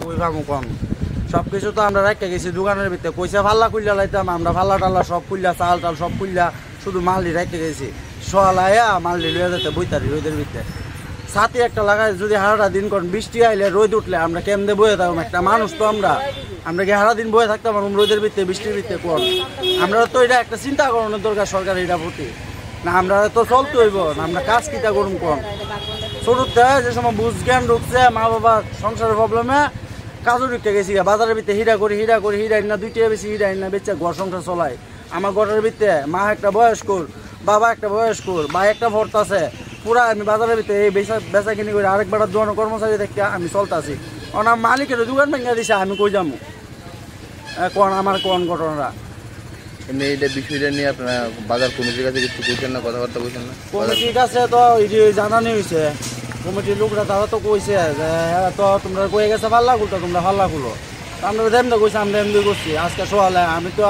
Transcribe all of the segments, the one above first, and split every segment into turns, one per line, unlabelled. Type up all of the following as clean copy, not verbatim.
কই পামু কম সবকিছু তো আমরা রেখে গেছি দোকানের ভিতরে কইসা ফাল্লা খুললা লাইতাম আমরা ফাল্লা টাল্লা সব খুললা চাল টাল সব খুললা শুধু মালটি রেখে গেছি সোয়ালাইয়া মালটি লইয়া যেতে বইতারি রোদের ভিতরে ছাতি একটা লাগাই যদি হারাটা দিন কোন বৃষ্টি আইলে রোদ উঠলে আমরা কেমনে বয়ে থাকবো একটা মানুষ তো আমরা কি হারা দিন বয়ে থাকতাম রোদের ভিতরে বৃষ্টির ভিতরে কোন আমরা তো এটা একটা চিন্তা করানোর দরকার সরকার এটা প্রতি না আমরা তো চলতে হইব না আমরা কাজ কিটা করুন কোন ছোটতে যে সময় বুঝ জ্ঞান ঢুকছে মা বাবা সংসারের প্রবলেমে কাজও ঢুকতে গেছি বাজারের ভিতরে হিরা করি হিরা না দুইটা বেশি হিরা না বেচে ঘর সংসার চলায় আমার ঘরের ভিতরে মা একটা বয়স্কর বাবা একটা বয়স্কর ভাই একটা ভর্তা আছে পুরা আমি বাজারের ভিতরে এই বেচা কিনি করে আরেকবার দোকান কর্মচারী দেখতে আমি চলতেছি ওনার মালিকের দোকান ভেঙে দিছে আমি কই যাবো কোন আমার কোন ঘটনাটা
এইটা বিষয়টা নিয়ে আপনারা বাজার কমিটির কাছে কিছু কইছেন না কথাবার্তা কইছেন না
কমিটির কাছে তো জানানি হয়েছে কমিটির লোকরা তারা তো কইছে যে তো তোমরা কয়ে গেছে পাল্লা খুলতো তোমরা পাল্লা খুলো আমরা যেমনি কইছি আমরা এমনি করছি আজকে সোয়ালে আমি তো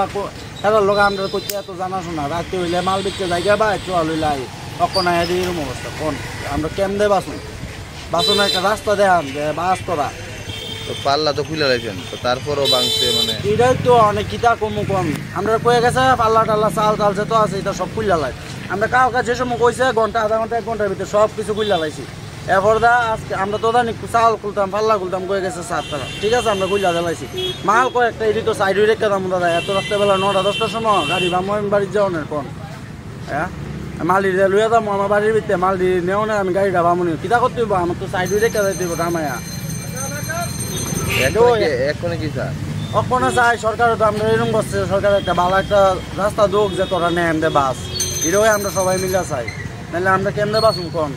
হেরার লোক আমরা করছি এত জানাশোনা রাতে হইলে মাল বিকতে জায়গা বা সোয়াল হইলে আই তখন এরকম অবস্থা কোন আমরা কেমনে বাসন একটা রাস্তা দেখান যে বাস করা
তো পাল্লা তো খুলে রাখছেন তো তারপরও ভাঙছে মানে
এটাই তো অনেক কিতা কম কম আমরা কয়ে গেছে পাল্লা টাল্লা চাল টালছে তো আছে এটা সব খুললা লাই আমরা কাউকে যে সময় কইছে ঘন্টা আধা ঘন্টা 1 ঘন্টার ভিতরে সব কিছু খুললা লাইছি এরপর দা আজকে আমরা তো জানি চাল খুলতাম পাল্লা খুলতাম কয়ে গেছে 7 টাকা ঠিক আছে আমরা খুললা দিলাইছি মাল কয়েকটা এটি তো সাইড হয়ে রেখে দাম দাদা এত রাত্রেবেলা 9টা 10টার সময় গাড়ি বামন বাড়ির যাওয়ানের কোন হ্যাঁ মালি লইয়া যাবো আমার বাড়ির ভিতরে মালটি নেও না আমি গাড়িটা বামনি কিতা করতে হইব আমার তো সাইড হয়ে রেখে যাইতে হইব রামায়া
এখনই কি স্যার
অক্ষণে চাই সরকার তো আমরা এরকম করছে সরকার একটা ভালো একটা রাস্তা দোক যে তোরা নেন বাস এটাই আমরা সবাই মিলে চাই নাহলে আমরা কেমনে বাসুন কম